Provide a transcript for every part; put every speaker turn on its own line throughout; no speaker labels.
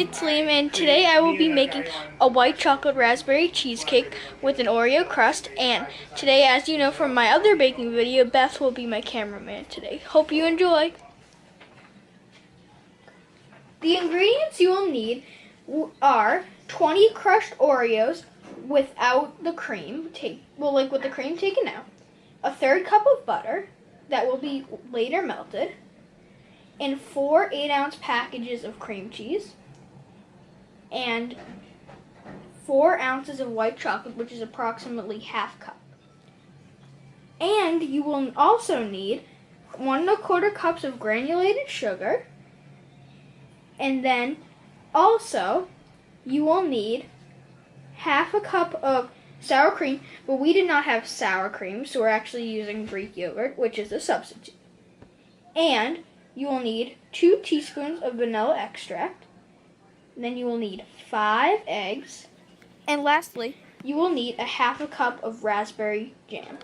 it's Liam, and today I will be making a white chocolate raspberry cheesecake with an Oreo crust. And today, as you know from my other baking video, Beth will be my cameraman today. Hope you enjoy. The ingredients you will need are 20 crushed Oreos without the cream, with the cream taken out, a 1/3 cup of butter that will be later melted, and 4 8-ounce packages of cream cheese, and 4 ounces of white chocolate, which is approximately ½ cup. And you will also need 1 1/4 cups of granulated sugar, and then also you will need ½ cup of sour cream, but we did not have sour cream, so we're actually using Greek yogurt, which is a substitute. And you will need 2 teaspoons of vanilla extract. Then you will need 5 eggs. And lastly, you will need a ½ cup of raspberry jam.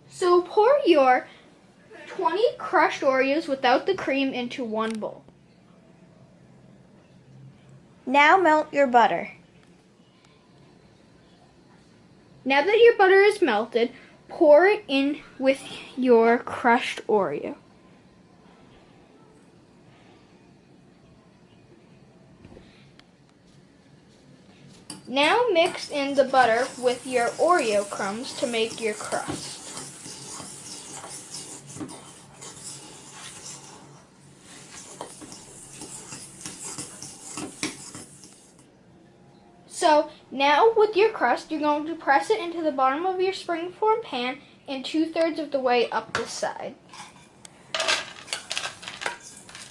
So pour your 20 crushed Oreos without the cream into one bowl.
Now melt your butter.
Now that your butter is melted, pour it in with your crushed Oreo. Now mix in the butter with your Oreo crumbs to make your crust. So now with your crust, you're going to press it into the bottom of your springform pan and 2/3 of the way up the side.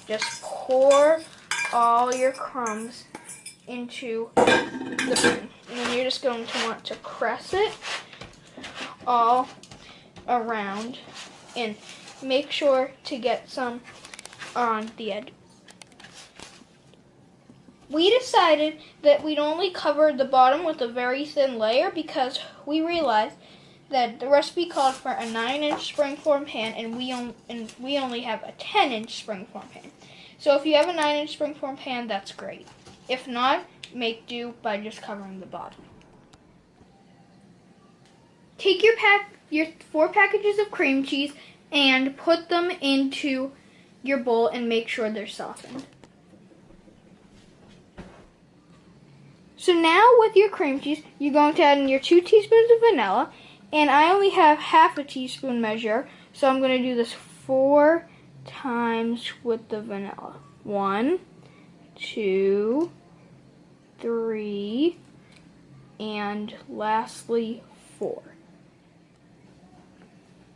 Just pour all your crumbs into the pan. And then you're just going to want to press it all around and make sure to get some on the edge. We decided that we'd only cover the bottom with a very thin layer because we realized that the recipe called for a 9-inch springform pan, and we only have a 10-inch springform pan. So if you have a 9-inch springform pan, that's great. If not, make do by just covering the bottom. Take your 4 packages of cream cheese and put them into your bowl and make sure they're softened. So now with your cream cheese, you're going to add in your 2 teaspoons of vanilla, and I only have ½ a teaspoon measure, so I'm going to do this 4 times with the vanilla. 1, 2, 3, and lastly 4.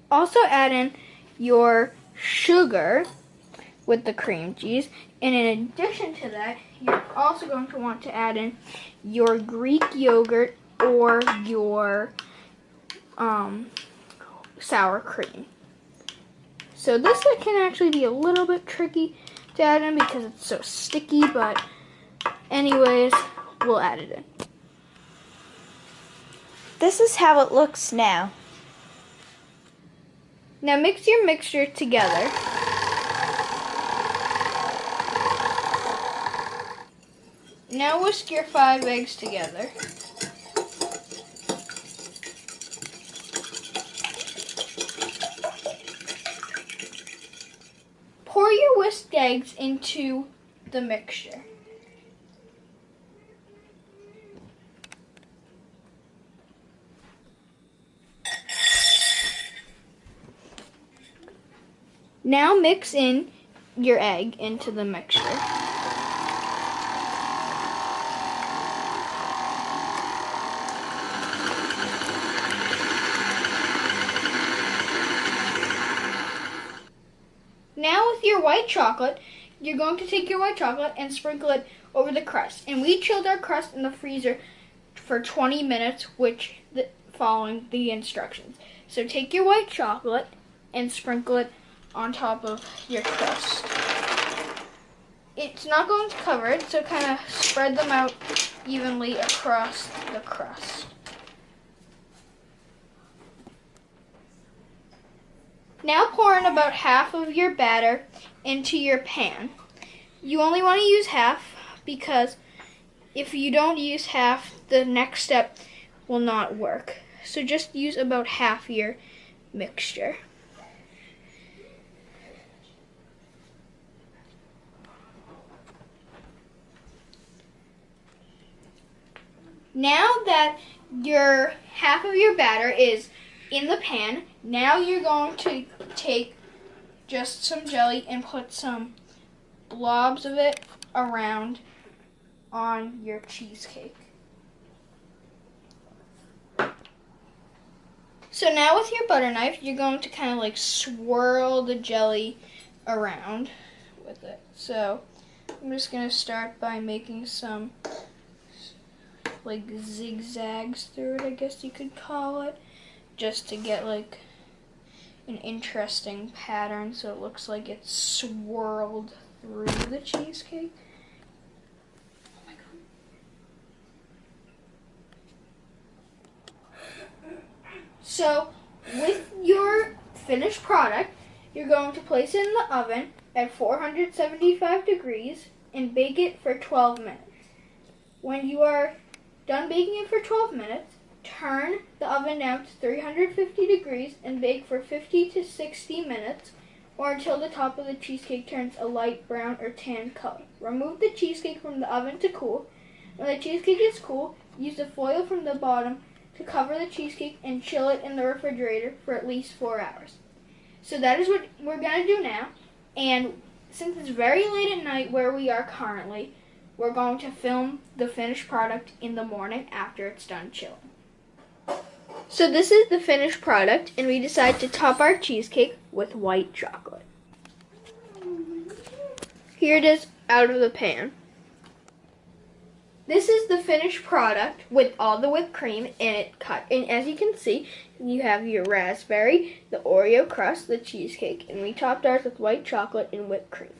Also add in your sugar with the cream cheese, and in addition to that, you're also going to want to add in your Greek yogurt or your sour cream. So this can actually be a little bit tricky to add in because it's so sticky, but anyways, we'll add it in.
This is how it looks now.
Now mix your mixture together. Now whisk your 5 eggs together. Pour your whisked eggs into the mixture. Now mix in your egg into the mixture. Now with your white chocolate, you're going to take your white chocolate and sprinkle it over the crust. And we chilled our crust in the freezer for 20 minutes, following the instructions. So take your white chocolate and sprinkle it on top of your crust. It's not going to cover it, so kind of spread them out evenly across the crust. Now pour in about half of your batter into your pan. You only want to use half because if you don't use half, the next step will not work. So just use about half your mixture. Now that your half of your batter is in the pan, now you're going to take just some jelly and put some blobs of it around on your cheesecake. So now with your butter knife, you're going to kind of like swirl the jelly around with it. So I'm just going to start by making some like zigzags through it, I guess you could call it, just to get like an interesting pattern so it looks like it's swirled through the cheesecake. Oh my God. So with your finished product, you're going to place it in the oven at 475 degrees and bake it for 12 minutes. When you are done baking it for 12 minutes, turn the oven down to 350 degrees and bake for 50 to 60 minutes or until the top of the cheesecake turns a light brown or tan color. Remove the cheesecake from the oven to cool. When the cheesecake is cool, use the foil from the bottom to cover the cheesecake and chill it in the refrigerator for at least 4 hours. So that is what we're going to do now. And since it's very late at night where we are currently, we're going to film the finished product in the morning after it's done chilling. So this is the finished product, and we decided to top our cheesecake with white chocolate. Here it is out of the pan. This is the finished product with all the whipped cream and it cut. And as you can see, you have your raspberry, the Oreo crust, the cheesecake, and we topped ours with white chocolate and whipped cream.